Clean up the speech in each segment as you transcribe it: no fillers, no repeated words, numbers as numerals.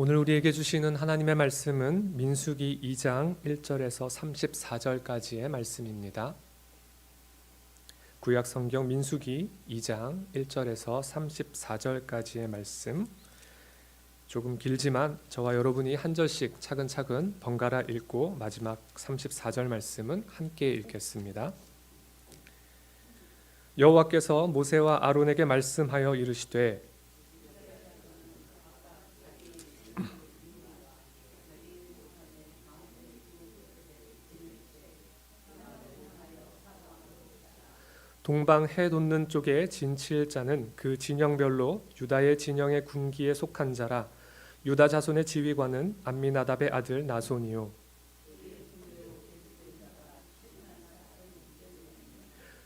오늘 우리에게 주시는 하나님의 말씀은 민수기 2장 1절에서 34절까지의 말씀입니다. 구약 성경 민수기 2장 1절에서 34절까지의 말씀, 조금 길지만 저와 여러분이 한 절씩 차근차근 번갈아 읽고 마지막 34절 말씀은 함께 읽겠습니다. 여호와께서 모세와 아론에게 말씀하여 이르시되 동방 해 돋는 쪽에 진칠 자는 그 진영별로 유다의 진영의 군기에 속한 자라. 유다 자손의 지휘관은 암미나답의 아들 나손이요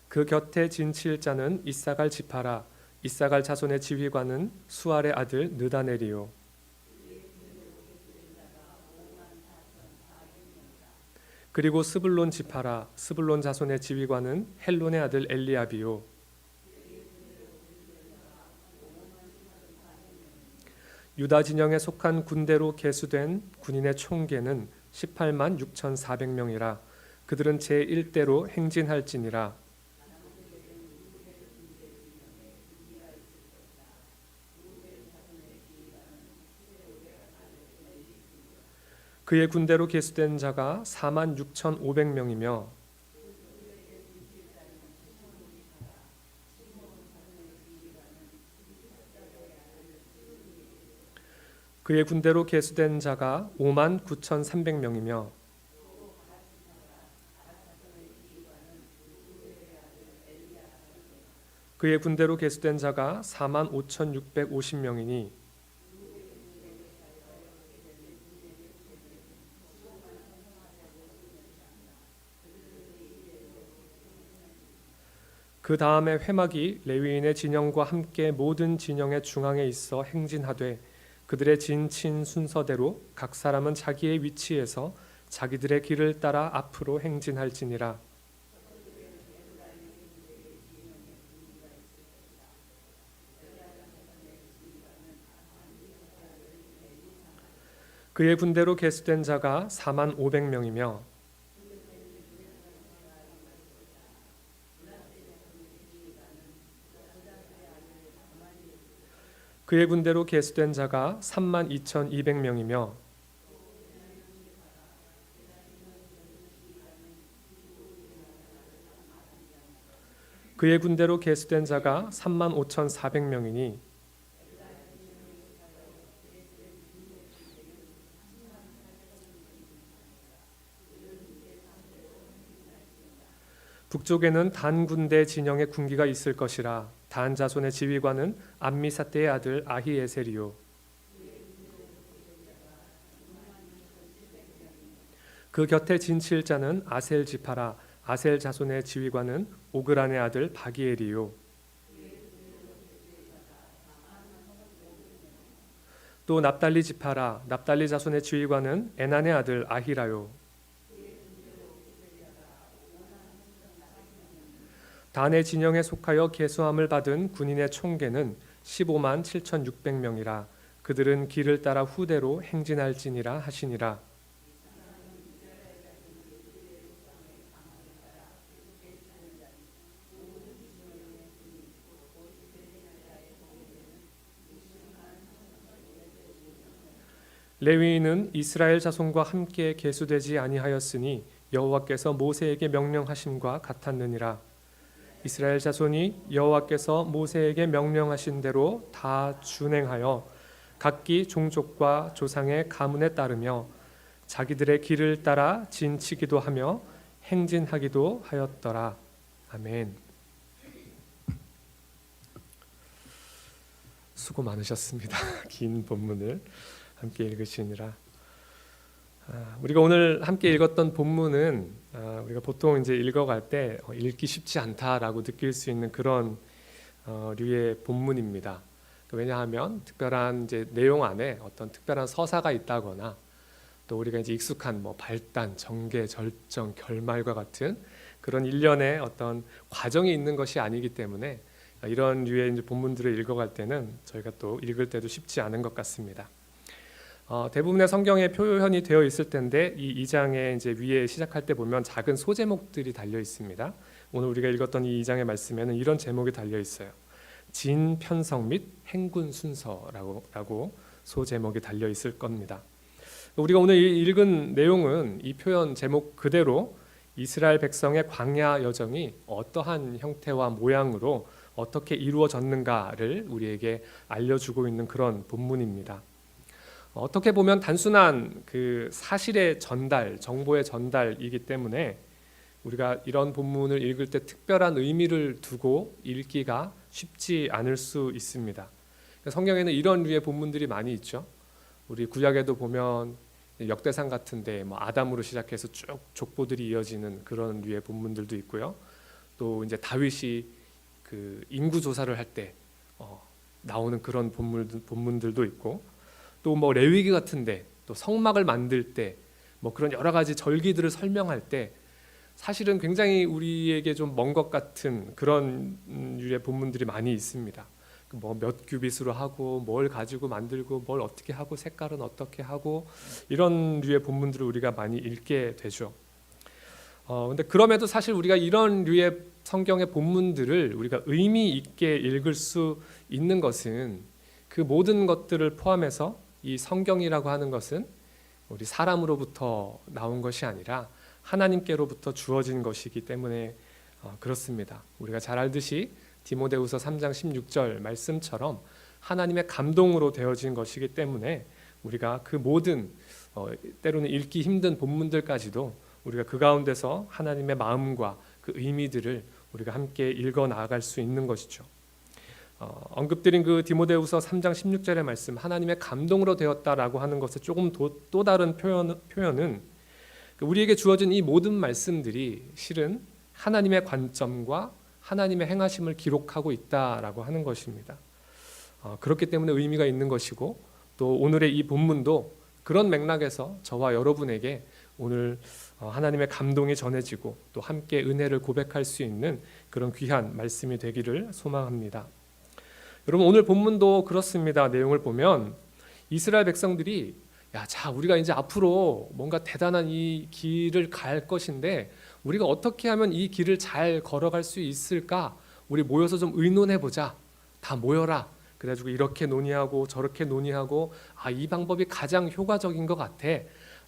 그 곁에 진칠 자는 이사갈 지파라. 이사갈 자손의 지휘관은 수알의 아들 느다넬이요 그리고 스불론 지파라. 스불론 자손의 지휘관은 헬론의 아들 엘리압이요 유다 진영에 속한 군대로 계수된 군인의 총계는 18만 6,400명이라. 그들은 제1대로 행진할지니라. 그의 군대로 계수된 자가 4만 6,500명이며 그의 군대로 계수된 자가 5만 9,300명이며 그의 군대로 계수된 자가 4만 5,650명이니 그 다음에 회막이 레위인의 진영과 함께 모든 진영의 중앙에 있어 행진하되 그들의 진친 순서대로 각 사람은 자기의 위치에서 자기들의 길을 따라 앞으로 행진할지니라. 그의 군대로 계수된 자가 4만 500명이며 그의 군대로 계수된 자가 3만 2,200명이며 그의 군대로 계수된 자가 3만 5,400명이니 북쪽에는 단 군대 진영의 군기가 있을 것이라. 단 자손의 지휘관은 암미사대의 아들 아히에셀이요 그 곁에 진칠 자는 아셀 지파라. 아셀 자손의 지휘관은 오그란의 아들 바기엘이요 또 납달리 지파라. 납달리 자손의 지휘관은 에난의 아들 아히라요 단의 진영에 속하여 계수함을 받은 군인의 총계는 15만 7,600명이라. 그들은 길을 따라 후대로 행진할지니라 하시니라. 레위인은 이스라엘 자손과 함께 계수되지 아니하였으니 여호와께서 모세에게 명령하심과 같았느니라. 이스라엘 자손이 여호와께서 모세에게 명령하신 대로 다 준행하여 각기 종족과 조상의 가문에 따르며 자기들의 길을 따라 진치기도 하며 행진하기도 하였더라. 아멘. 수고 많으셨습니다. 긴 본문을 함께 읽으시느라. 우리가 오늘 함께 읽었던 본문은 우리가 보통 이제 읽어갈 때 읽기 쉽지 않다라고 느낄 수 있는 그런 류의 본문입니다. 왜냐하면 특별한 이제 내용 안에 어떤 특별한 서사가 있다거나 또 우리가 이제 익숙한 뭐 발단, 전개, 절정, 결말과 같은 그런 일련의 어떤 과정이 있는 것이 아니기 때문에 이런 류의 이제 본문들을 읽어갈 때는 저희가 또 읽을 때도 쉽지 않은 것 같습니다. 대부분의 성경에 표현이 되어 있을 텐데 이 2장에 이제 위에 시작할 때 보면 작은 소제목들이 달려 있습니다. 오늘 우리가 읽었던 이 2장의 말씀에는 이런 제목이 달려 있어요. 진 편성 및 행군 순서라고 소제목이 달려 있을 겁니다. 우리가 오늘 읽은 내용은 이 표현 제목 그대로 이스라엘 백성의 광야 여정이 어떠한 형태와 모양으로 어떻게 이루어졌는가를 우리에게 알려주고 있는 그런 본문입니다. 어떻게 보면 단순한 그 사실의 전달, 정보의 전달이기 때문에 우리가 이런 본문을 읽을 때 특별한 의미를 두고 읽기가 쉽지 않을 수 있습니다. 성경에는 이런 류의 본문들이 많이 있죠. 우리 구약에도 보면 역대상 같은데 뭐 아담으로 시작해서 쭉 족보들이 이어지는 그런 류의 본문들도 있고요. 또 이제 다윗이 그 인구 조사를 할 때 나오는 그런 본문들도 있고, 또 뭐 레위기 같은데 또 성막을 만들 때 뭐 그런 여러 가지 절기들을 설명할 때 사실은 굉장히 우리에게 좀 먼 것 같은 그런 류의 본문들이 많이 있습니다. 뭐 몇 규빗으로 하고 뭘 가지고 만들고 뭘 어떻게 하고 색깔은 어떻게 하고 이런 류의 본문들을 우리가 많이 읽게 되죠. 근데 그럼에도 사실 우리가 이런 류의 성경의 본문들을 우리가 의미 있게 읽을 수 있는 것은 그 모든 것들을 포함해서 이 성경이라고 하는 것은 우리 사람으로부터 나온 것이 아니라 하나님께로부터 주어진 것이기 때문에 그렇습니다. 우리가 잘 알듯이 디모데후서 3장 16절 말씀처럼 하나님의 감동으로 되어진 것이기 때문에 우리가 그 모든 때로는 읽기 힘든 본문들까지도 우리가 그 가운데서 하나님의 마음과 그 의미들을 우리가 함께 읽어 나아갈 수 있는 것이죠. 언급드린 그 디모데후서 3장 16절의 말씀, 하나님의 감동으로 되었다라고 하는 것의 조금 또 다른 표현은 우리에게 주어진 이 모든 말씀들이 실은 하나님의 관점과 하나님의 행하심을 기록하고 있다라고 하는 것입니다. 그렇기 때문에 의미가 있는 것이고, 또 오늘의 이 본문도 그런 맥락에서 저와 여러분에게 오늘 하나님의 감동이 전해지고 또 함께 은혜를 고백할 수 있는 그런 귀한 말씀이 되기를 소망합니다. 여러분, 오늘 본문도 그렇습니다. 내용을 보면 이스라엘 백성들이 자, 우리가 이제 앞으로 뭔가 대단한 이 길을 갈 것인데 우리가 어떻게 하면 이 길을 잘 걸어갈 수 있을까? 우리 모여서 좀 의논해 보자. 다 모여라. 그래가지고 이렇게 논의하고 저렇게 논의하고 이 방법이 가장 효과적인 것 같아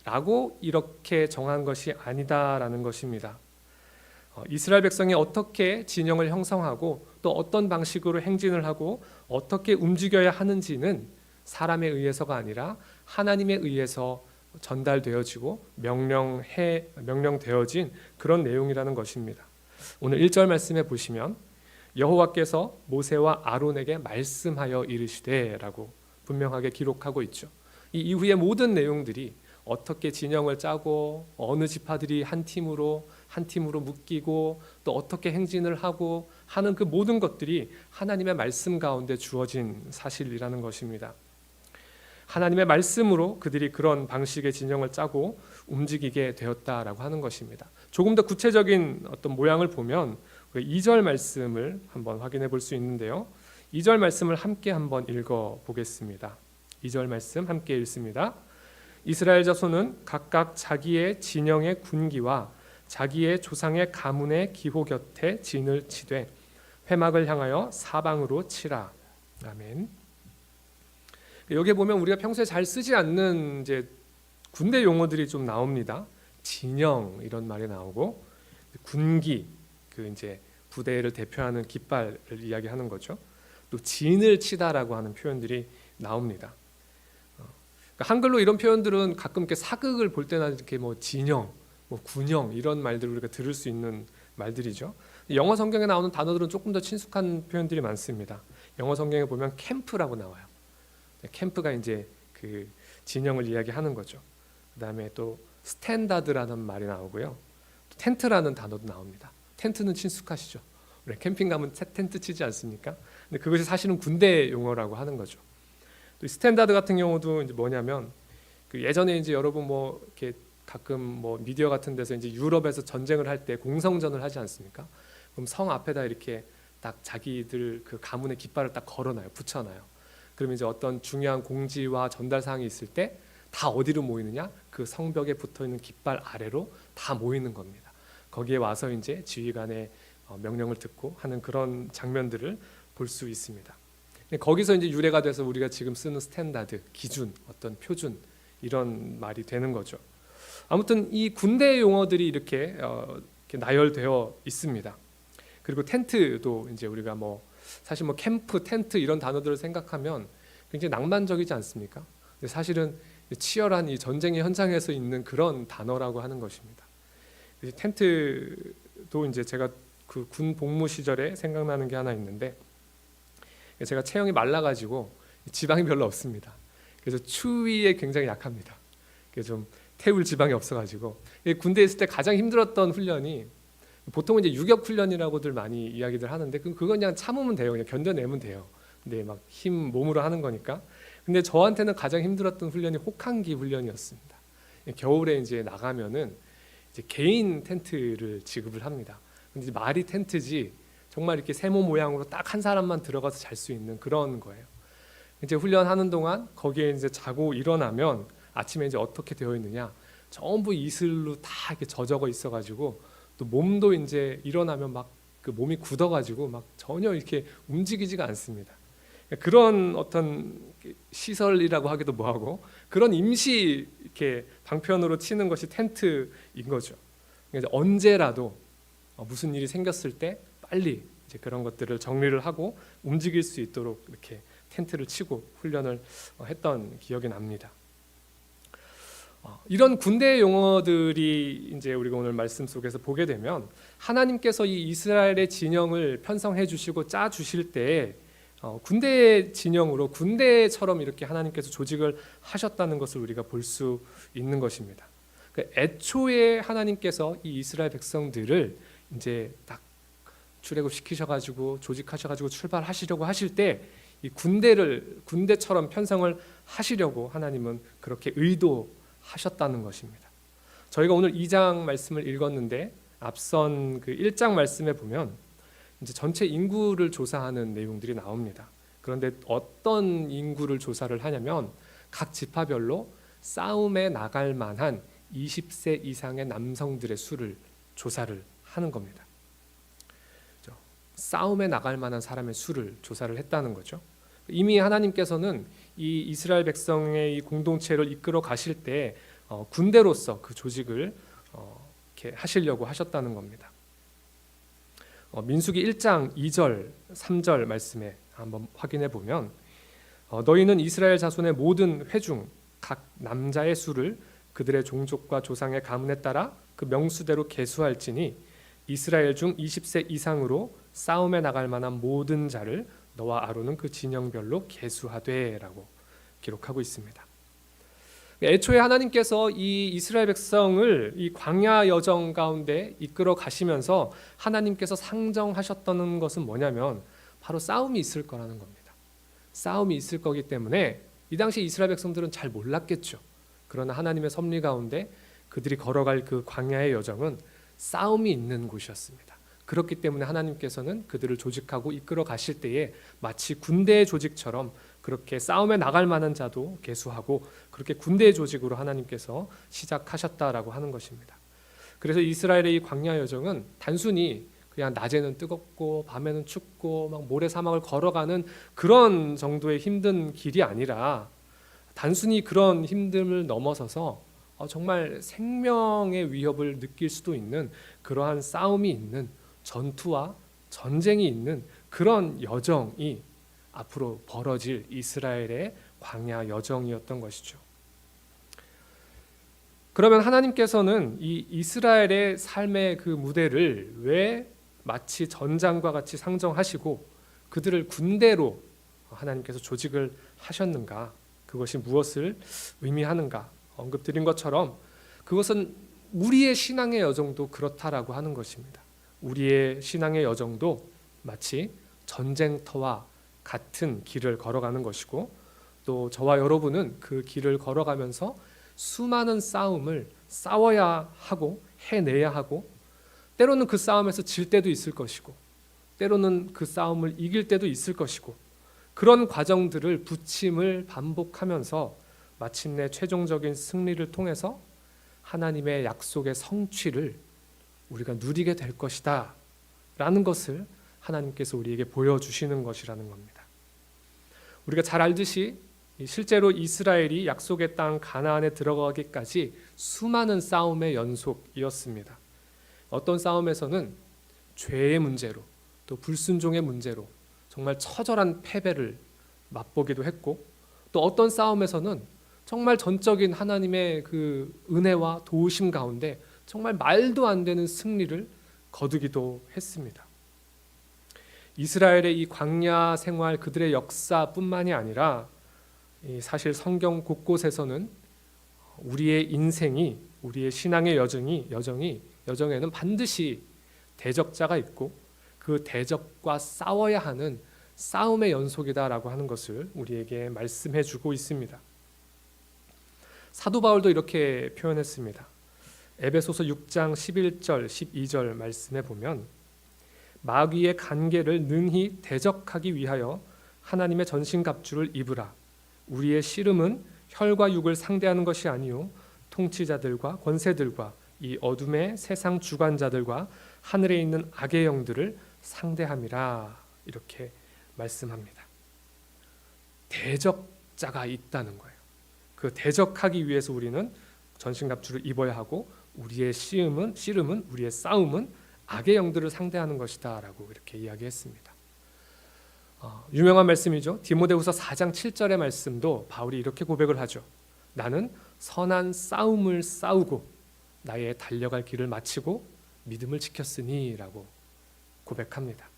라고 이렇게 정한 것이 아니다라는 것입니다. 이스라엘 백성이 어떻게 진영을 형성하고 또 어떤 방식으로 행진을 하고 어떻게 움직여야 하는지는 사람에 의해서가 아니라 하나님에 의해서 전달되어지고 명령되어진 그런 내용이라는 것입니다. 오늘 1절 말씀에 보시면 여호와께서 모세와 아론에게 말씀하여 이르시되라고 분명하게 기록하고 있죠. 이 이후의 모든 내용들이 어떻게 진영을 짜고 어느 지파들이 한 팀으로 묶이고 또 어떻게 행진을 하고 하는 그 모든 것들이 하나님의 말씀 가운데 주어진 사실이라는 것입니다. 하나님의 말씀으로 그들이 그런 방식의 진영을 짜고 움직이게 되었다라고 하는 것입니다. 조금 더 구체적인 어떤 모양을 보면 2절 말씀을 한번 확인해 볼 수 있는데요. 2절 말씀을 함께 한번 읽어 보겠습니다. 2절 말씀 함께 읽습니다. 이스라엘 자손은 각각 자기의 진영의 군기와 자기의 조상의 가문의 기호 곁에 진을 치되 회막을 향하여 사방으로 치라. 아멘. 여기 보면 우리가 평소에 잘 쓰지 않는 이제 군대 용어들이 좀 나옵니다. 진영 이런 말이 나오고 군기 그 이제 부대를 대표하는 깃발을 이야기하는 거죠. 또 진을 치다라고 하는 표현들이 나옵니다. 한글로 이런 표현들은 가끔 이렇게 사극을 볼 때나 이렇게 뭐 진영, 뭐 군영 이런 말들을 우리가 들을 수 있는 말들이죠. 영어 성경에 나오는 단어들은 조금 더 친숙한 표현들이 많습니다. 영어 성경에 보면 캠프라고 나와요. 캠프가 이제 그 진영을 이야기하는 거죠. 그다음에 또 스탠다드라는 말이 나오고요. 텐트라는 단어도 나옵니다. 텐트는 친숙하시죠? 우리 캠핑 가면 텐트 치지 않습니까? 근데 그것이 사실은 군대 용어라고 하는 거죠. 또 스탠다드 같은 경우도 이제 뭐냐면 그 예전에 이제 여러분 뭐 이렇게 가끔 뭐 미디어 같은 데서 이제 유럽에서 전쟁을 할 때 공성전을 하지 않습니까? 그럼 성 앞에다 이렇게 딱 자기들 그 가문의 깃발을 딱 걸어놔요, 붙여놔요. 그러면 이제 어떤 중요한 공지와 전달 사항이 있을 때 다 어디로 모이느냐? 그 성벽에 붙어 있는 깃발 아래로 다 모이는 겁니다. 거기에 와서 이제 지휘관의 명령을 듣고 하는 그런 장면들을 볼 수 있습니다. 거기서 이제 유래가 돼서 우리가 지금 쓰는 스탠다드, 기준, 어떤 표준 이런 말이 되는 거죠. 아무튼 이 군대 용어들이 이렇게 나열되어 있습니다. 그리고 텐트도 이제 우리가 사실 캠프, 텐트 이런 단어들을 생각하면 굉장히 낭만적이지 않습니까? 근데 사실은 치열한 이 전쟁의 현장에서 있는 그런 단어라고 하는 것입니다. 텐트도 이제 제가 그 군 복무 시절에 생각나는 게 하나 있는데, 제가 체형이 말라가지고 지방이 별로 없습니다. 그래서 추위에 굉장히 약합니다. 좀 태울 지방이 없어가지고 군대에 있을 때 가장 힘들었던 훈련이, 보통은 이제 유격 훈련이라고들 많이 이야기들 하는데 그건 그냥 참으면 돼요. 그냥 견뎌내면 돼요. 근데 막 힘 몸으로 하는 거니까. 근데 저한테는 가장 힘들었던 훈련이 혹한기 훈련이었습니다. 겨울에 이제 나가면은 이제 개인 텐트를 지급을 합니다. 근데 이제 말이 텐트지 정말 이렇게 세모 모양으로 딱 한 사람만 들어가서 잘 수 있는 그런 거예요. 이제 훈련하는 동안 거기에 이제 자고 일어나면 아침에 이제 어떻게 되어 있느냐, 전부 이슬로 다 이렇게 젖어가 있어가지고 또 몸도 이제 일어나면 막 그 몸이 굳어가지고 막 전혀 이렇게 움직이지가 않습니다. 그런 어떤 시설이라고 하기도 뭐하고 그런 임시 이렇게 방편으로 치는 것이 텐트인 거죠. 그러니까 언제라도 무슨 일이 생겼을 때 빨리 이제 그런 것들을 정리를 하고 움직일 수 있도록 이렇게 텐트를 치고 훈련을 했던 기억이 납니다. 이런 군대 용어들이 이제 우리가 오늘 말씀 속에서 보게 되면 하나님께서 이 이스라엘의 진영을 편성해 주시고 짜 주실 때 군대 진영으로 군대처럼 이렇게 하나님께서 조직을 하셨다는 것을 우리가 볼 수 있는 것입니다. 애초에 하나님께서 이 이스라엘 백성들을 이제 딱 출애굽시키셔가지고 조직하셔가지고 출발하시려고 하실 때 이 군대처럼 편성을 하시려고 하나님은 그렇게 의도하셨다는 것입니다. 저희가 오늘 2장 말씀을 읽었는데 앞선 그 1장 말씀에 보면 이제 전체 인구를 조사하는 내용들이 나옵니다. 그런데 어떤 인구를 조사를 하냐면 각 지파별로 싸움에 나갈 만한 20세 이상의 남성들의 수를 조사를 하는 겁니다. 싸움에 나갈 만한 사람의 수를 조사를 했다는 거죠. 이미 하나님께서는 이 이스라엘 백성의 이 공동체를 이끌어 가실 때 군대로서 그 조직을 이렇게 하시려고 하셨다는 겁니다. 민수기 1장 2절 3절 말씀에 한번 확인해 보면 너희는 이스라엘 자손의 모든 회중 각 남자의 수를 그들의 종족과 조상의 가문에 따라 그 명수대로 계수할지니 이스라엘 중 20세 이상으로 싸움에 나갈 만한 모든 자를 너와 아론은 그 진영별로 계수하되라고 기록하고 있습니다. 애초에 하나님께서 이 이스라엘 백성을 이 광야 여정 가운데 이끌어 가시면서 하나님께서 상정하셨다는 것은 뭐냐면 바로 싸움이 있을 거라는 겁니다. 싸움이 있을 거기 때문에 이 당시 이스라엘 백성들은 잘 몰랐겠죠. 그러나 하나님의 섭리 가운데 그들이 걸어갈 그 광야의 여정은 싸움이 있는 곳이었습니다. 그렇기 때문에 하나님께서는 그들을 조직하고 이끌어 가실 때에 마치 군대의 조직처럼 그렇게 싸움에 나갈 만한 자도 계수하고 그렇게 군대의 조직으로 하나님께서 시작하셨다라고 하는 것입니다. 그래서 이스라엘의 이 광야 여정은 단순히 그냥 낮에는 뜨겁고 밤에는 춥고 막 모래 사막을 걸어가는 그런 정도의 힘든 길이 아니라 단순히 그런 힘듦을 넘어서서 정말 생명의 위협을 느낄 수도 있는 그러한 싸움이 있는 전투와 전쟁이 있는 그런 여정이 앞으로 벌어질 이스라엘의 광야 여정이었던 것이죠. 그러면 하나님께서는 이 이스라엘의 삶의 그 무대를 왜 마치 전장과 같이 상정하시고 그들을 군대로 하나님께서 조직을 하셨는가? 그것이 무엇을 의미하는가? 언급드린 것처럼 그것은 우리의 신앙의 여정도 그렇다라고 하는 것입니다. 우리의 신앙의 여정도 마치 전쟁터와 같은 길을 걸어가는 것이고 또 저와 여러분은 그 길을 걸어가면서 수많은 싸움을 싸워야 하고 해내야 하고 때로는 그 싸움에서 질 때도 있을 것이고 때로는 그 싸움을 이길 때도 있을 것이고 그런 과정들을 부침을 반복하면서 마침내 최종적인 승리를 통해서 하나님의 약속의 성취를 우리가 누리게 될 것이다 라는 것을 하나님께서 우리에게 보여주시는 것이라는 겁니다. 우리가 잘 알듯이 실제로 이스라엘이 약속의 땅 가나안에 들어가기까지 수많은 싸움의 연속이었습니다. 어떤 싸움에서는 죄의 문제로 또 불순종의 문제로 정말 처절한 패배를 맛보기도 했고, 또 어떤 싸움에서는 정말 전적인 하나님의 그 은혜와 도우심 가운데 정말 말도 안 되는 승리를 거두기도 했습니다. 이스라엘의 이 광야 생활, 그들의 역사뿐만이 아니라 사실 성경 곳곳에서는 우리의 인생이, 우리의 신앙의 여정에는 반드시 대적자가 있고 그 대적과 싸워야 하는 싸움의 연속이다라고 하는 것을 우리에게 말씀해 주고 있습니다. 사도 바울도 이렇게 표현했습니다. 에베소서 6장 11절 12절 말씀에 보면 마귀의 간계를 능히 대적하기 위하여 하나님의 전신갑주를 입으라. 우리의 씨름은 혈과 육을 상대하는 것이 아니요 통치자들과 권세들과 이 어둠의 세상 주관자들과 하늘에 있는 악의 영들을 상대함이라. 이렇게 말씀합니다. 대적자가 있다는 거예요. 그 대적하기 위해서 우리는 전신갑주를 입어야 하고 우리의 씨름은 우리의 싸움은 악의 영들을 상대하는 것이다 라고 이렇게 이야기했습니다. 유명한 말씀이죠. 디모데후서 4장 7절의 말씀도 바울이 이렇게 고백을 하죠. 나는 선한 싸움을 싸우고 나의 달려갈 길을 마치고 믿음을 지켰으니 라고 고백합니다.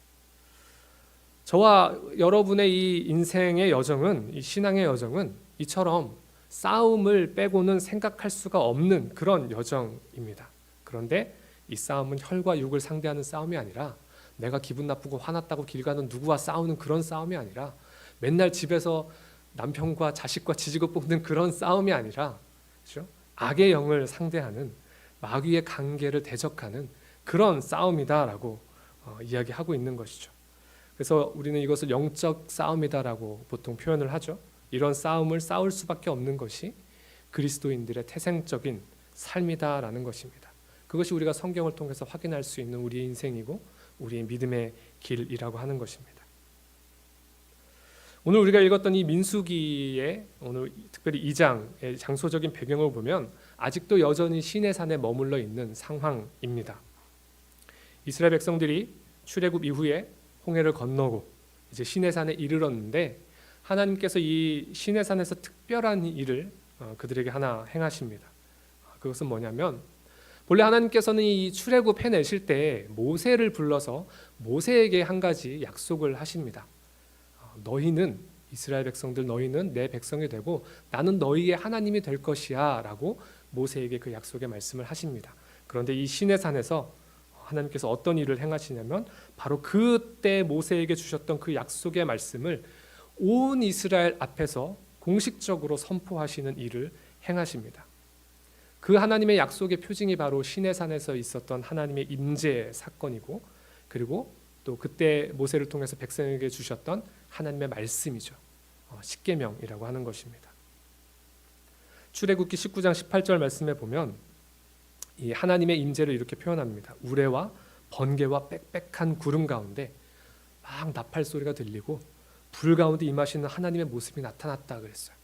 저와 여러분의 이 인생의 여정은, 이 신앙의 여정은 이처럼 싸움을 빼고는 생각할 수가 없는 그런 여정입니다. 그런데 이 싸움은 혈과 육을 상대하는 싸움이 아니라 내가 기분 나쁘고 화났다고 길 가는 누구와 싸우는 그런 싸움이 아니라 맨날 집에서 남편과 자식과 지지고 볶는 그런 싸움이 아니라, 그렇죠? 악의 영을 상대하는 마귀의 관계를 대적하는 그런 싸움이다라고 이야기하고 있는 것이죠. 그래서 우리는 이것을 영적 싸움이다라고 보통 표현을 하죠. 이런 싸움을 싸울 수밖에 없는 것이 그리스도인들의 태생적인 삶이다라는 것입니다. 그것이 우리가 성경을 통해서 확인할 수 있는 우리의 인생이고 우리의 믿음의 길이라고 하는 것입니다. 오늘 우리가 읽었던 이 민수기의 오늘 특별히 2장의 장소적인 배경을 보면 아직도 여전히 시내산에 머물러 있는 상황입니다. 이스라엘 백성들이 출애굽 이후에 홍해를 건너고 이제 시내산에 이르렀는데 하나님께서 이 시내산에서 특별한 일을 그들에게 하나 행하십니다. 그것은 뭐냐면 본래 하나님께서는 이 출애굽 해내실 때 모세를 불러서 모세에게 한 가지 약속을 하십니다. 너희는 이스라엘 백성들 너희는 내 백성이 되고 나는 너희의 하나님이 될 것이야 라고 모세에게 그 약속의 말씀을 하십니다. 그런데 이 시내산에서 하나님께서 어떤 일을 행하시냐면 바로 그때 모세에게 주셨던 그 약속의 말씀을 온 이스라엘 앞에서 공식적으로 선포하시는 일을 행하십니다. 그 하나님의 약속의 표징이 바로 시내산에서 있었던 하나님의 임재 사건이고, 그리고 또 그때 모세를 통해서 백성에게 주셨던 하나님의 말씀이죠. 십계명이라고 하는 것입니다. 출애굽기 19장 18절 말씀에 보면 이 하나님의 임재를 이렇게 표현합니다. 우레와 번개와 빽빽한 구름 가운데 막 나팔 소리가 들리고 불 가운데 임하시는 하나님의 모습이 나타났다 그랬어요.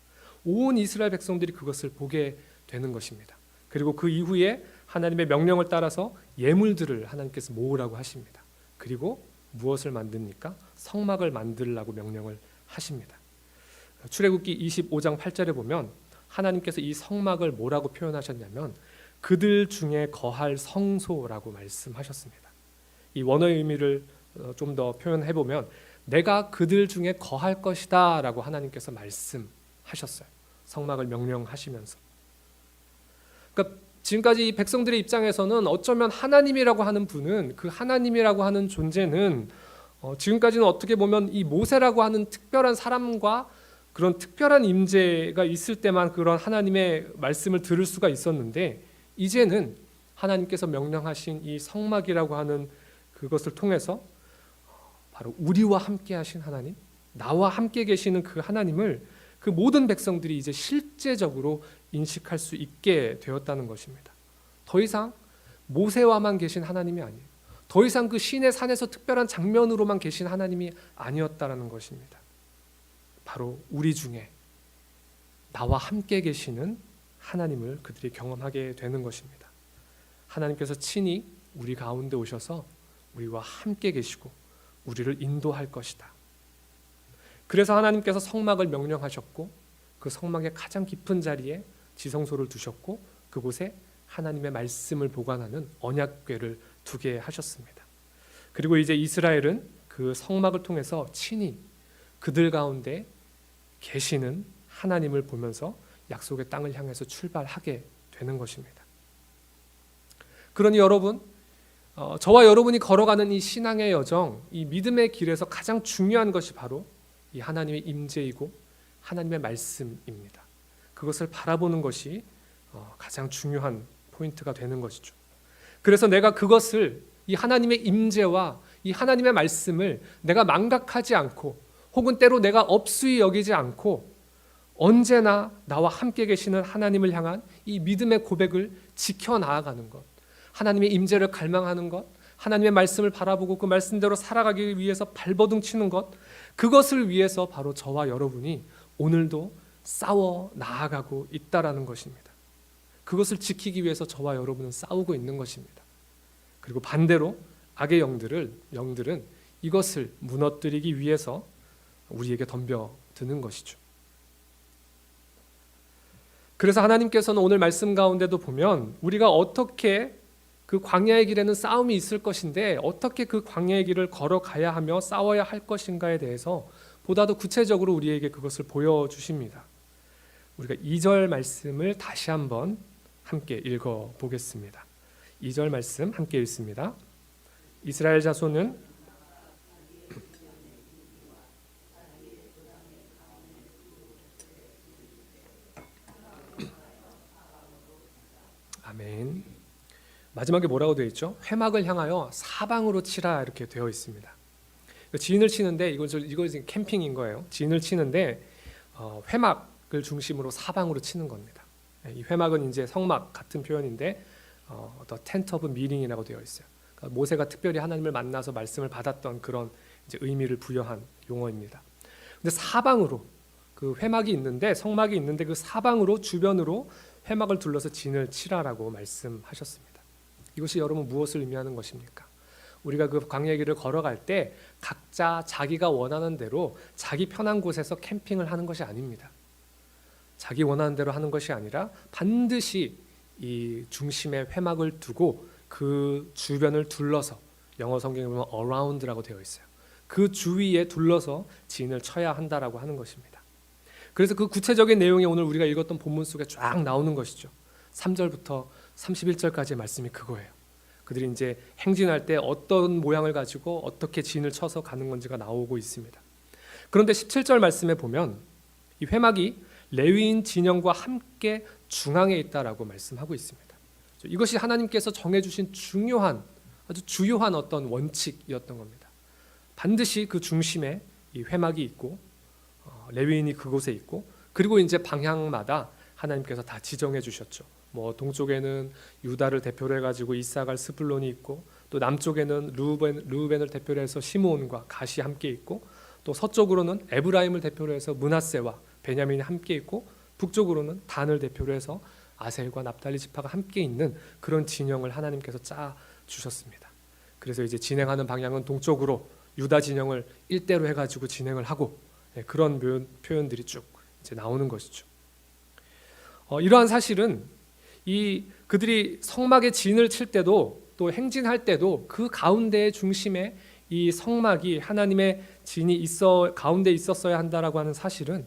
온 이스라엘 백성들이 그것을 보게 되는 것입니다. 그리고 그 이후에 하나님의 명령을 따라서 예물들을 하나님께서 모으라고 하십니다. 그리고 무엇을 만듭니까? 성막을 만들라고 명령을 하십니다. 출애굽기 25장 8절에 보면 하나님께서 이 성막을 뭐라고 표현하셨냐면 그들 중에 거할 성소라고 말씀하셨습니다. 이 원어의 의미를 좀 더 표현해 보면 내가 그들 중에 거할 것이다 라고 하나님께서 말씀하셨어요. 성막을 명령하시면서. 그러니까 지금까지 이 백성들의 입장에서는 어쩌면 하나님이라고 하는 분은, 그 하나님이라고 하는 존재는 지금까지는 어떻게 보면 이 모세라고 하는 특별한 사람과 그런 특별한 임재가 있을 때만 그런 하나님의 말씀을 들을 수가 있었는데, 이제는 하나님께서 명령하신 이 성막이라고 하는 그것을 통해서 바로 우리와 함께 하신 하나님, 나와 함께 계시는 그 하나님을 그 모든 백성들이 이제 실제적으로 인식할 수 있게 되었다는 것입니다. 더 이상 모세와만 계신 하나님이 아니에요. 더 이상 그 시내 산에서 특별한 장면으로만 계신 하나님이 아니었다라는 것입니다. 바로 우리 중에 나와 함께 계시는 하나님을 그들이 경험하게 되는 것입니다. 하나님께서 친히 우리 가운데 오셔서 우리와 함께 계시고 우리를 인도할 것이다. 그래서 하나님께서 성막을 명령하셨고 그 성막의 가장 깊은 자리에 지성소를 두셨고 그곳에 하나님의 말씀을 보관하는 언약궤를 두게 하셨습니다. 그리고 이제 이스라엘은 그 성막을 통해서 친히 그들 가운데 계시는 하나님을 보면서 약속의 땅을 향해서 출발하게 되는 것입니다. 그러니 여러분, 저와 여러분이 걸어가는 이 신앙의 여정, 이 믿음의 길에서 가장 중요한 것이 바로 이 하나님의 임재이고 하나님의 말씀입니다. 그것을 바라보는 것이 가장 중요한 포인트가 되는 것이죠. 그래서 내가 그것을 이 하나님의 임재와 이 하나님의 말씀을 내가 망각하지 않고 혹은 때로 내가 업수히 여기지 않고 언제나 나와 함께 계시는 하나님을 향한 이 믿음의 고백을 지켜나가는 것, 하나님의 임재를 갈망하는 것, 하나님의 말씀을 바라보고 그 말씀대로 살아가기 위해서 발버둥 치는 것, 그것을 위해서 바로 저와 여러분이 오늘도 싸워 나아가고 있다라는 것입니다. 그것을 지키기 위해서 저와 여러분은 싸우고 있는 것입니다. 그리고 반대로 악의 영들은 이것을 무너뜨리기 위해서 우리에게 덤벼드는 것이죠. 그래서 하나님께서는 오늘 말씀 가운데도 보면 우리가 어떻게 그 광야의 길에는 싸움이 있을 것인데 어떻게 그 광야의 길을 걸어가야 하며 싸워야 할 것인가에 대해서 보다 더 구체적으로 우리에게 그것을 보여주십니다. 우리가 2절 말씀을 다시 한번 함께 읽어보겠습니다. 2절 말씀 함께 읽습니다. 이스라엘 자손은 아멘. 마지막에 뭐라고 되어 있죠? 회막을 향하여 사방으로 치라 이렇게 되어 있습니다. 진을 치는데 이거 지금 캠핑인 거예요. 진을 치는데 회막을 중심으로 사방으로 치는 겁니다. 이 회막은 이제 성막 같은 표현인데 The Tent of Meeting이라고 되어 있어요. 그러니까 모세가 특별히 하나님을 만나서 말씀을 받았던 그런 이제 의미를 부여한 용어입니다. 근데 사방으로 그 회막이 있는데 성막이 있는데 그 사방으로 주변으로 회막을 둘러서 진을 치라라고 말씀하셨습니다. 이것이 여러분 무엇을 의미하는 것입니까? 우리가 그 광야의 길을 걸어갈 때 각자 자기가 원하는 대로 자기 편한 곳에서 캠핑을 하는 것이 아닙니다. 자기 원하는 대로 하는 것이 아니라 반드시 이 중심에 회막을 두고 그 주변을 둘러서 영어 성경에 보면 around라고 되어 있어요. 그 주위에 둘러서 진을 쳐야 한다라고 하는 것입니다. 그래서 그 구체적인 내용이 오늘 우리가 읽었던 본문 속에 쫙 나오는 것이죠. 3절부터 31절까지의 말씀이 그거예요. 그들이 이제 행진할 때 어떤 모양을 가지고 어떻게 진을 쳐서 가는 건지가 나오고 있습니다. 그런데 17절 말씀에 보면 이 회막이 레위인 진영과 함께 중앙에 있다라고 말씀하고 있습니다. 이것이 하나님께서 정해주신 아주 주요한 어떤 원칙이었던 겁니다. 반드시 그 중심에 이 회막이 있고 레위인이 그곳에 있고 그리고 이제 방향마다 하나님께서 다 지정해 주셨죠. 뭐 동쪽에는 유다를 대표로 해가지고 이사갈 스불론이 있고 또 남쪽에는 르우벤을 대표로 해서 시므온과 갓이 함께 있고 또 서쪽으로는 에브라임을 대표로 해서 므낫세와 베냐민이 함께 있고 북쪽으로는 단을 대표로 해서 아셀과 납달리 지파가 함께 있는 그런 진영을 하나님께서 짜 주셨습니다. 그래서 이제 진행하는 방향은 동쪽으로 유다 진영을 일대로 해가지고 진행을 하고 그런 표현들이 쭉 이제 나오는 것이죠. 이러한 사실은 그들이 성막에 진을 칠 때도 또 행진할 때도 그 가운데의 중심에 이 성막이 하나님의 진이 가운데 있었어야 한다라고 하는 사실은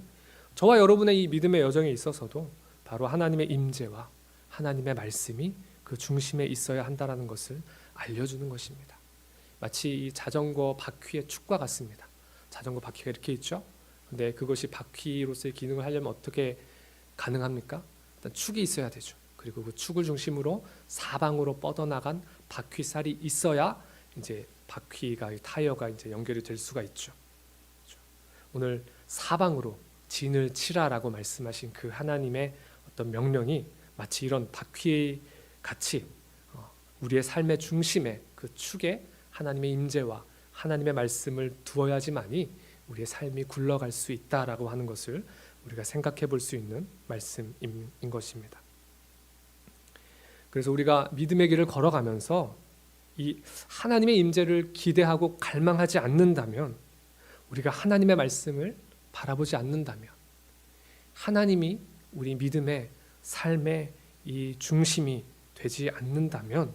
저와 여러분의 이 믿음의 여정에 있어서도 바로 하나님의 임재와 하나님의 말씀이 그 중심에 있어야 한다라는 것을 알려주는 것입니다. 마치 이 자전거 바퀴의 축과 같습니다. 자전거 바퀴가 이렇게 있죠. 근데 그것이 바퀴로서의 기능을 하려면 어떻게 가능합니까? 일단 축이 있어야 되죠. 그리고 그 축을 중심으로 사방으로 뻗어나간 바퀴살이 있어야 이제 바퀴가 타이어가 이제 연결이 될 수가 있죠. 오늘 사방으로 진을 치라라고 말씀하신 그 하나님의 어떤 명령이 마치 이런 바퀴 같이 우리의 삶의 중심에 그 축에 하나님의 임재와 하나님의 말씀을 두어야지만이 우리의 삶이 굴러갈 수 있다라고 하는 것을 우리가 생각해 볼 수 있는 말씀인 것입니다. 그래서 우리가 믿음의 길을 걸어가면서 이 하나님의 임재를 기대하고 갈망하지 않는다면, 우리가 하나님의 말씀을 바라보지 않는다면, 하나님이 우리 믿음의 삶의 이 중심이 되지 않는다면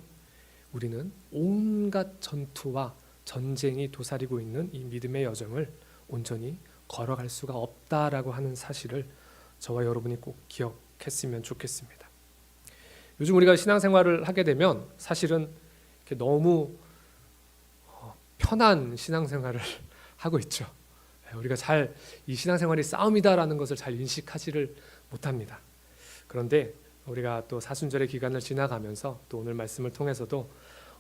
우리는 온갖 전투와 전쟁이 도사리고 있는 이 믿음의 여정을 온전히 걸어갈 수가 없다라고 하는 사실을 저와 여러분이 꼭 기억했으면 좋겠습니다. 요즘 우리가 신앙생활을 하게 되면 사실은 이렇게 너무 편한 신앙생활을 하고 있죠. 우리가 잘 이 신앙생활이 싸움이다라는 것을 잘 인식하지를 못합니다. 그런데 우리가 또 사순절의 기간을 지나가면서 또 오늘 말씀을 통해서도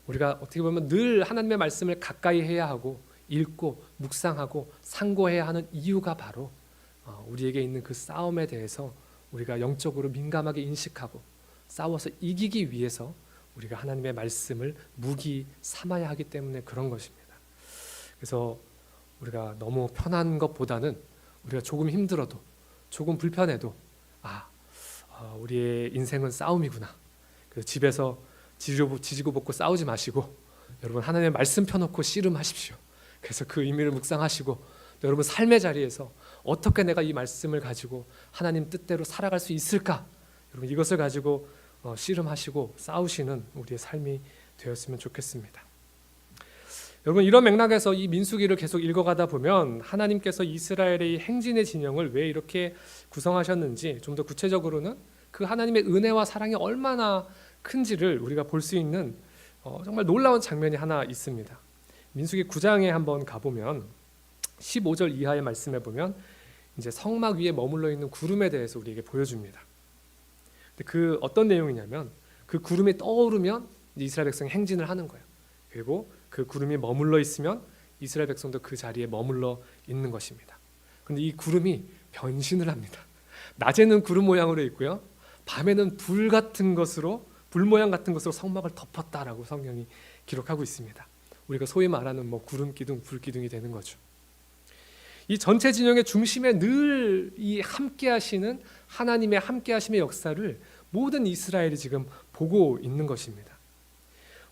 우리가 어떻게 보면 늘 하나님의 말씀을 가까이 해야 하고 읽고 묵상하고 상고해야 하는 이유가 바로 우리에게 있는 그 싸움에 대해서 우리가 영적으로 민감하게 인식하고 싸워서 이기기 위해서 우리가 하나님의 말씀을 무기 삼아야 하기 때문에 그런 것입니다. 그래서 우리가 너무 편한 것보다는 우리가 조금 힘들어도 조금 불편해도 우리의 인생은 싸움이구나. 그래서 집에서 지지고 볶고 싸우지 마시고 여러분 하나님의 말씀 펴놓고 씨름하십시오. 그래서 그 의미를 묵상하시고 또 여러분 삶의 자리에서 어떻게 내가 이 말씀을 가지고 하나님 뜻대로 살아갈 수 있을까? 여러분 이것을 가지고 씨름하시고 싸우시는 우리의 삶이 되었으면 좋겠습니다. 여러분 이런 맥락에서 이 민수기를 계속 읽어가다 보면 하나님께서 이스라엘의 행진의 진영을 왜 이렇게 구성하셨는지 좀 더 구체적으로는 그 하나님의 은혜와 사랑이 얼마나 큰지를 우리가 볼 수 있는 정말 놀라운 장면이 하나 있습니다. 민수기 9장에 한번 가보면 15절 이하의 말씀에 보면 이제 성막 위에 머물러 있는 구름에 대해서 우리에게 보여줍니다. 근데 그 어떤 내용이냐면 그 구름이 떠오르면 이스라엘 백성이 행진을 하는 거예요. 그리고 그 구름이 머물러 있으면 이스라엘 백성도 그 자리에 머물러 있는 것입니다. 그런데 이 구름이 변신을 합니다. 낮에는 구름 모양으로 있고요, 밤에는 불 모양 같은 것으로 성막을 덮었다라고 성경이 기록하고 있습니다. 우리가 소위 말하는 구름 기둥, 불 기둥이 되는 거죠. 이 전체 진영의 중심에 늘 이 함께하시는 하나님의 함께하심의 역사를 모든 이스라엘이 지금 보고 있는 것입니다.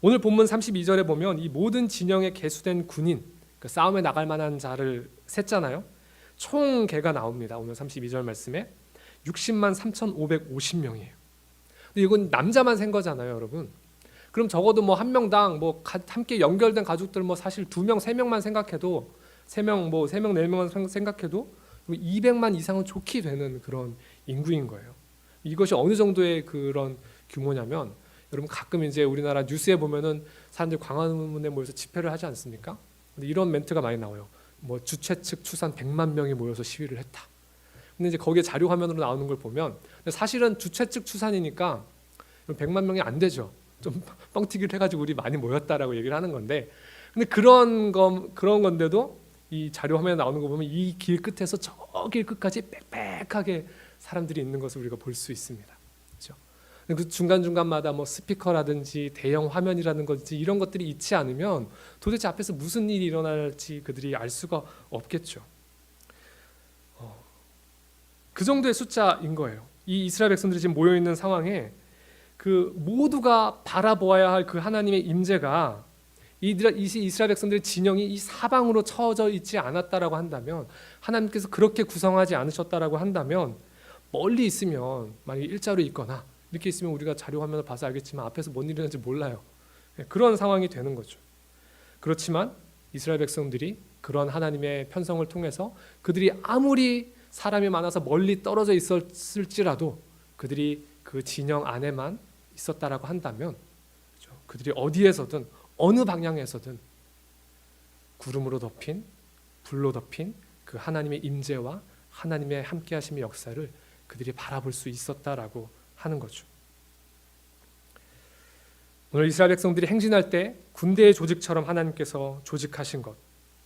오늘 본문 32절에 보면 이 모든 진영에 계수된 군인, 싸움에 나갈 만한 자를 셌잖아요. 총 개가 나옵니다. 오늘 32절 말씀에 60만 3,550명이에요. 근데 이건 남자만 센 거잖아요, 여러분. 그럼 적어도 한 명당 함께 연결된 가족들 사실 2명, 3명만 생각해도 3명, 4명만 생각해도 200만 이상은 좋게 되는 그런 인구인 거예요. 이것이 어느 정도의 그런 규모냐면, 여러분 가끔 이제 우리나라 뉴스에 보면은 사람들이 광화문에 모여서 집회를 하지 않습니까? 근데 이런 멘트가 많이 나와요. 주최 측 추산 100만 명이 모여서 시위를 했다. 근데 이제 거기에 자료 화면으로 나오는 걸 보면 사실은 주최 측 추산이니까 100만 명이 안 되죠. 좀 뻥튀기를 해가지고 우리 많이 모였다라고 얘기를 하는 건데, 근데 그런 건데도 이 자료 화면에 나오는 거 보면 이 길 끝에서 저 길 끝까지 빽빽하게 사람들이 있는 것을 우리가 볼 수 있습니다. 그렇죠? 그 중간중간마다 스피커라든지 대형 화면이라는 건지 이런 것들이 있지 않으면 도대체 앞에서 무슨 일이 일어날지 그들이 알 수가 없겠죠. 그 정도의 숫자인 거예요. 이 이스라엘 백성들이 지금 모여 있는 상황에 그 모두가 바라보아야 할 그 하나님의 임재가 이 이스라엘 백성들의 진영이 이 사방으로 쳐져 있지 않았다라고 한다면, 하나님께서 그렇게 구성하지 않으셨다라고 한다면, 멀리 있으면 만약에 일자로 있거나 이렇게 있으면 우리가 자료 화면을 봐서 알겠지만 앞에서 뭔 일이 일어나는지 몰라요. 그런 상황이 되는 거죠. 그렇지만 이스라엘 백성들이 그런 하나님의 편성을 통해서 그들이 아무리 사람이 많아서 멀리 떨어져 있었을지라도 그들이 그 진영 안에만 있었다라고 한다면, 그렇죠? 그들이 어디에서든 어느 방향에서든 구름으로 덮인, 불로 덮인 그 하나님의 임재와 하나님의 함께하심의 역사를 그들이 바라볼 수 있었다라고 하는 거죠. 오늘 이스라엘 백성들이 행진할 때 군대의 조직처럼 하나님께서 조직하신 것,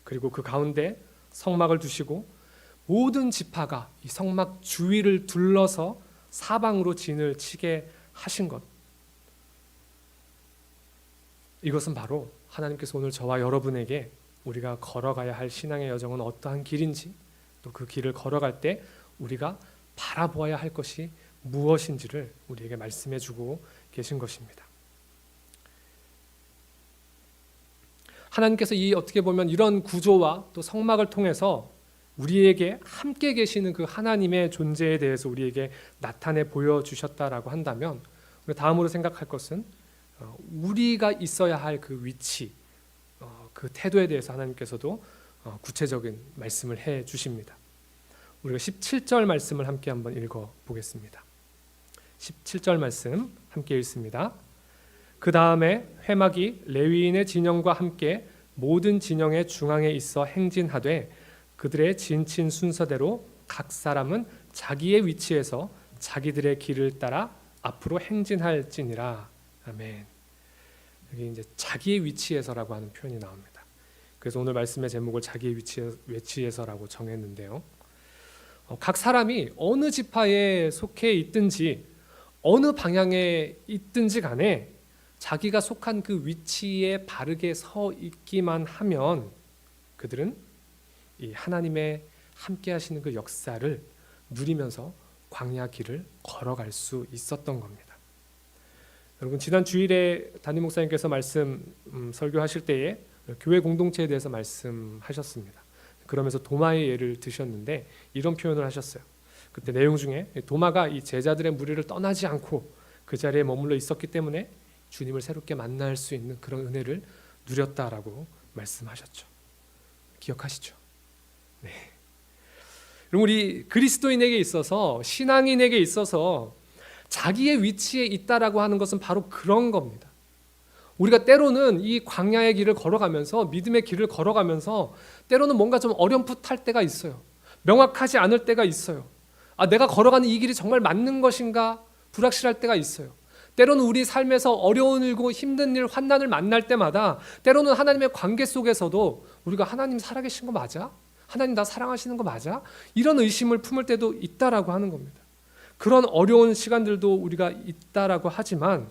그리고 그 가운데 성막을 두시고 모든 지파가 이 성막 주위를 둘러서 사방으로 진을 치게 하신 것, 이것은 바로 하나님께서 오늘 저와 여러분에게 우리가 걸어가야 할 신앙의 여정은 어떠한 길인지, 또 그 길을 걸어갈 때 우리가 바라보아야 할 것이 무엇인지를 우리에게 말씀해 주고 계신 것입니다. 하나님께서 어떻게 보면 이런 구조와 또 성막을 통해서 우리에게 함께 계시는 그 하나님의 존재에 대해서 우리에게 나타내 보여주셨다라고 한다면, 다음으로 생각할 것은 우리가 있어야 할 그 위치, 그 태도에 대해서 하나님께서도 구체적인 말씀을 해 주십니다. 우리가 17절 말씀을 함께 한번 읽어 보겠습니다. 17절 말씀 함께 읽습니다. 그 다음에 회막이 레위인의 진영과 함께 모든 진영의 중앙에 있어 행진하되 그들의 진친 순서대로 각 사람은 자기의 위치에서 자기들의 길을 따라 앞으로 행진할지니라. 아멘. 여기 이제 자기의 위치에서라고 하는 표현이 나옵니다. 그래서 오늘 말씀의 제목을 자기의 위치에서라고 정했는데요. 각 사람이 어느 지파에 속해 있든지 어느 방향에 있든지 간에 자기가 속한 그 위치에 바르게 서 있기만 하면 그들은 이 하나님의 함께 하시는 그 역사를 누리면서 광야 길을 걸어갈 수 있었던 겁니다. 여러분, 지난 주일에 담임 목사님께서 설교하실 때에 교회 공동체에 대해서 말씀하셨습니다. 그러면서 도마의 예를 드셨는데 이런 표현을 하셨어요. 그때 내용 중에 도마가 이 제자들의 무리를 떠나지 않고 그 자리에 머물러 있었기 때문에 주님을 새롭게 만날 수 있는 그런 은혜를 누렸다라고 말씀하셨죠. 기억하시죠? 네. 그럼 우리 그리스도인에게 있어서, 신앙인에게 있어서 자기의 위치에 있다라고 하는 것은 바로 그런 겁니다. 우리가 때로는 이 광야의 길을 걸어가면서, 믿음의 길을 걸어가면서 때로는 뭔가 좀 어렴풋할 때가 있어요. 명확하지 않을 때가 있어요. 내가 걸어가는 이 길이 정말 맞는 것인가 불확실할 때가 있어요. 때로는 우리 삶에서 어려운 일고 힘든 일, 환난을 만날 때마다 때로는 하나님의 관계 속에서도 우리가 하나님 살아계신 거 맞아? 하나님 나 사랑하시는 거 맞아? 이런 의심을 품을 때도 있다라고 하는 겁니다. 그런 어려운 시간들도 우리가 있다라고 하지만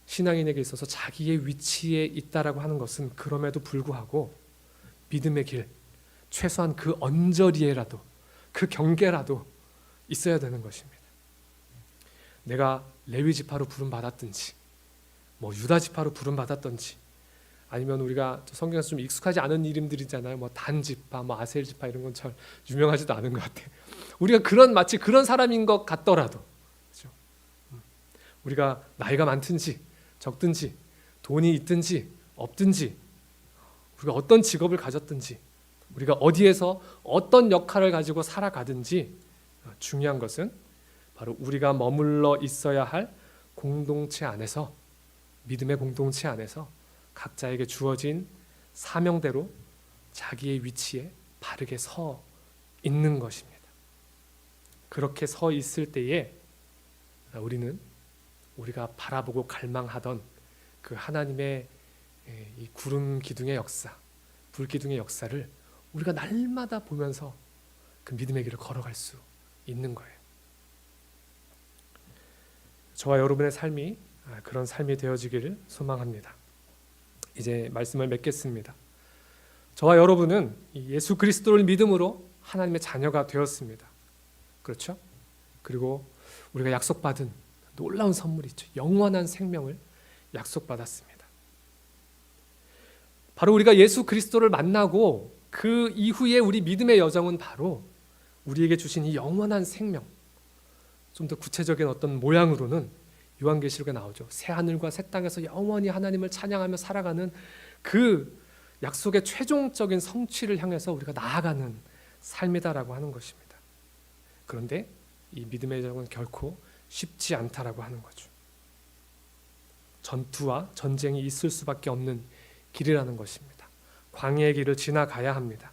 신앙인에게 있어서 자기의 위치에 있다라고 하는 것은 그럼에도 불구하고 믿음의 길, 최소한 그 언저리에라도, 그 경계라도 있어야 되는 것입니다. 내가 레위 지파로 부름 받았든지, 유다 지파로 부름 받았든지, 아니면 우리가 성경에서 좀 익숙하지 않은 이름들이잖아요. 단 지파, 아셀 지파 이런 건 잘 유명하지도 않은 것 같아요. 우리가 마치 그런 사람인 것 같더라도, 그렇죠? 우리가 나이가 많든지 적든지, 돈이 있든지 없든지, 우리가 어떤 직업을 가졌든지, 우리가 어디에서 어떤 역할을 가지고 살아가든지, 중요한 것은 바로 우리가 머물러 있어야 할 공동체 안에서, 믿음의 공동체 안에서 각자에게 주어진 사명대로 자기의 위치에 바르게 서 있는 것입니다. 그렇게 서 있을 때에 우리는 우리가 바라보고 갈망하던 그 하나님의 이 구름 기둥의 역사, 불 기둥의 역사를 우리가 날마다 보면서 그 믿음의 길을 걸어갈 수 있는 거예요. 저와 여러분의 삶이 그런 삶이 되어지기를 소망합니다. 이제 말씀을 맺겠습니다. 저와 여러분은 예수 그리스도를 믿음으로 하나님의 자녀가 되었습니다. 그렇죠? 그리고 우리가 약속받은 놀라운 선물이 있죠. 영원한 생명을 약속받았습니다. 바로 우리가 예수 그리스도를 만나고 그 이후에 우리 믿음의 여정은 바로 우리에게 주신 이 영원한 생명, 좀 더 구체적인 어떤 모양으로는 요한계시록에 나오죠. 새 하늘과 새 땅에서 영원히 하나님을 찬양하며 살아가는 그 약속의 최종적인 성취를 향해서 우리가 나아가는 삶이다라고 하는 것입니다. 그런데 이 믿음의 여정은 결코 쉽지 않다라고 하는 거죠. 전투와 전쟁이 있을 수밖에 없는 길이라는 것입니다. 광야의 길을 지나가야 합니다.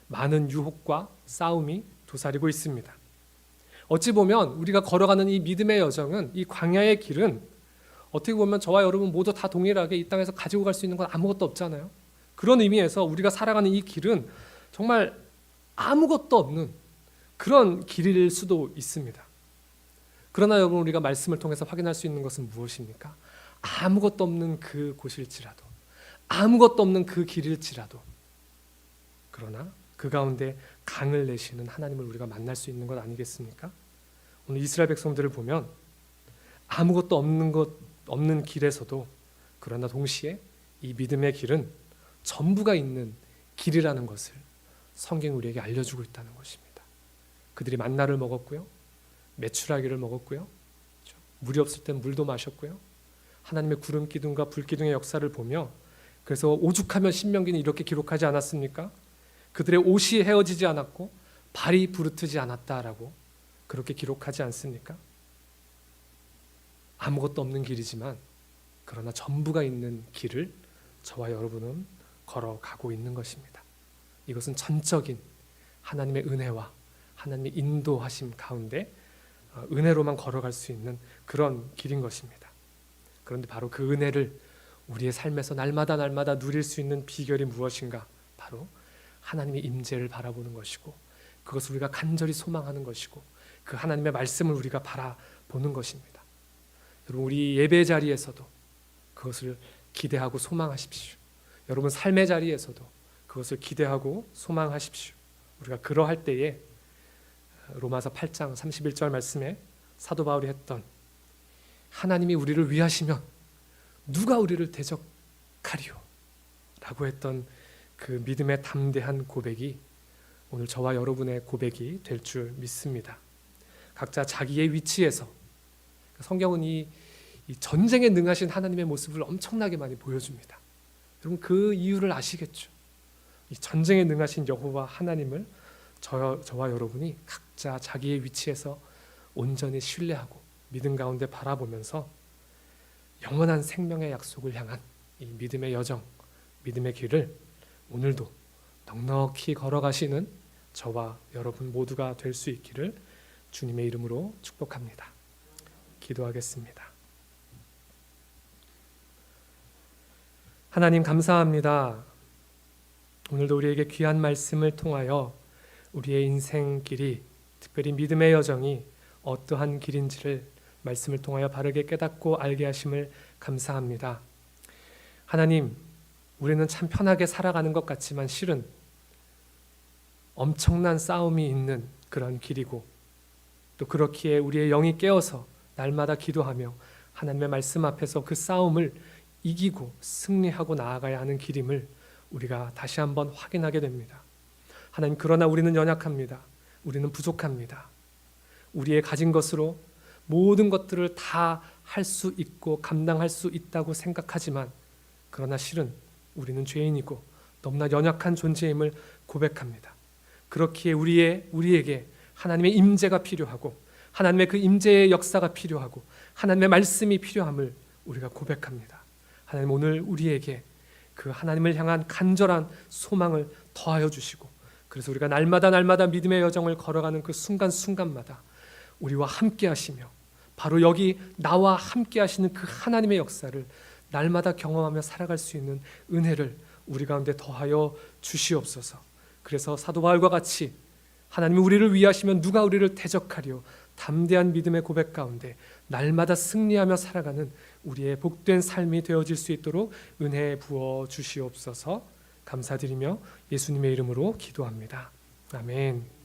많은 유혹과 싸움이 도사리고 있습니다. 어찌 보면 우리가 걸어가는 이 믿음의 여정은, 이 광야의 길은 어떻게 보면 저와 여러분 모두 다 동일하게 이 땅에서 가지고 갈 수 있는 건 아무것도 없잖아요. 그런 의미에서 우리가 살아가는 이 길은 정말 아무것도 없는 그런 길일 수도 있습니다. 그러나 여러분, 우리가 말씀을 통해서 확인할 수 있는 것은 무엇입니까? 아무것도 없는 그 곳일지라도, 아무것도 없는 그 길일지라도, 그러나 그 가운데 강을 내시는 하나님을 우리가 만날 수 있는 것 아니겠습니까? 오늘 이스라엘 백성들을 보면 아무것도 없는 길에서도, 그러나 동시에 이 믿음의 길은 전부가 있는 길이라는 것을 성경이 우리에게 알려주고 있다는 것입니다. 그들이 만나를 먹었고요, 메추라기를 먹었고요, 물이 없을 땐 물도 마셨고요, 하나님의 구름 기둥과 불 기둥의 역사를 보며, 그래서 오죽하면 신명기는 이렇게 기록하지 않았습니까? 그들의 옷이 헤어지지 않았고 발이 부르트지 않았다라고 그렇게 기록하지 않습니까? 아무것도 없는 길이지만 그러나 전부가 있는 길을 저와 여러분은 걸어가고 있는 것입니다. 이것은 전적인 하나님의 은혜와 하나님의 인도하심 가운데 은혜로만 걸어갈 수 있는 그런 길인 것입니다. 그런데 바로 그 은혜를 우리의 삶에서 날마다 누릴 수 있는 비결이 무엇인가? 바로 하나님의 임재를 바라보는 것이고, 그것을 우리가 간절히 소망하는 것이고, 그 하나님의 말씀을 우리가 바라보는 것입니다. 여러분, 우리 예배 자리에서도 그것을 기대하고 소망하십시오. 여러분 삶의 자리에서도 그것을 기대하고 소망하십시오. 우리가 그러할 때에 로마서 8장 31절 말씀에 사도 바울이 했던, 하나님이 우리를 위하시면 누가 우리를 대적하리요? 라고 했던 그 믿음의 담대한 고백이 오늘 저와 여러분의 고백이 될 줄 믿습니다. 각자 자기의 위치에서, 성경은 이 전쟁에 능하신 하나님의 모습을 엄청나게 많이 보여줍니다. 여러분 그 이유를 아시겠죠? 이 전쟁에 능하신 여호와 하나님을 저와 여러분이 각자 자기의 위치에서 온전히 신뢰하고 믿음 가운데 바라보면서 영원한 생명의 약속을 향한 이 믿음의 여정, 믿음의 길을 오늘도 넉넉히 걸어가시는 저와 여러분 모두가 될 수 있기를 주님의 이름으로 축복합니다. 기도하겠습니다. 하나님 감사합니다. 오늘도 우리에게 귀한 말씀을 통하여 우리의 인생 길이, 특별히 믿음의 여정이 어떠한 길인지를 말씀을 통하여 바르게 깨닫고 알게 하심을 감사합니다. 하나님, 우리는 참 편하게 살아가는 것 같지만 실은 엄청난 싸움이 있는 그런 길이고, 또 그렇기에 우리의 영이 깨어서 날마다 기도하며 하나님의 말씀 앞에서 그 싸움을 이기고 승리하고 나아가야 하는 길임을 우리가 다시 한번 확인하게 됩니다. 하나님, 그러나 우리는 연약합니다. 우리는 부족합니다. 우리의 가진 것으로 모든 것들을 다 할 수 있고 감당할 수 있다고 생각하지만, 그러나 실은 우리는 죄인이고 너무나 연약한 존재임을 고백합니다. 그렇기에 우리에게 하나님의 임재가 필요하고, 하나님의 그 임재의 역사가 필요하고, 하나님의 말씀이 필요함을 우리가 고백합니다. 하나님, 오늘 우리에게 그 하나님을 향한 간절한 소망을 더하여 주시고, 그래서 우리가 날마다 믿음의 여정을 걸어가는 그 순간순간마다 우리와 함께 하시며, 바로 여기 나와 함께 하시는 그 하나님의 역사를 날마다 경험하며 살아갈 수 있는 은혜를 우리 가운데 더하여 주시옵소서. 그래서 사도 바울과 같이 하나님이 우리를 위하시면 누가 우리를 대적하리요? 담대한 믿음의 고백 가운데 날마다 승리하며 살아가는 우리의 복된 삶이 되어질 수 있도록 은혜 부어 주시옵소서. 감사드리며 예수님의 이름으로 기도합니다. 아멘.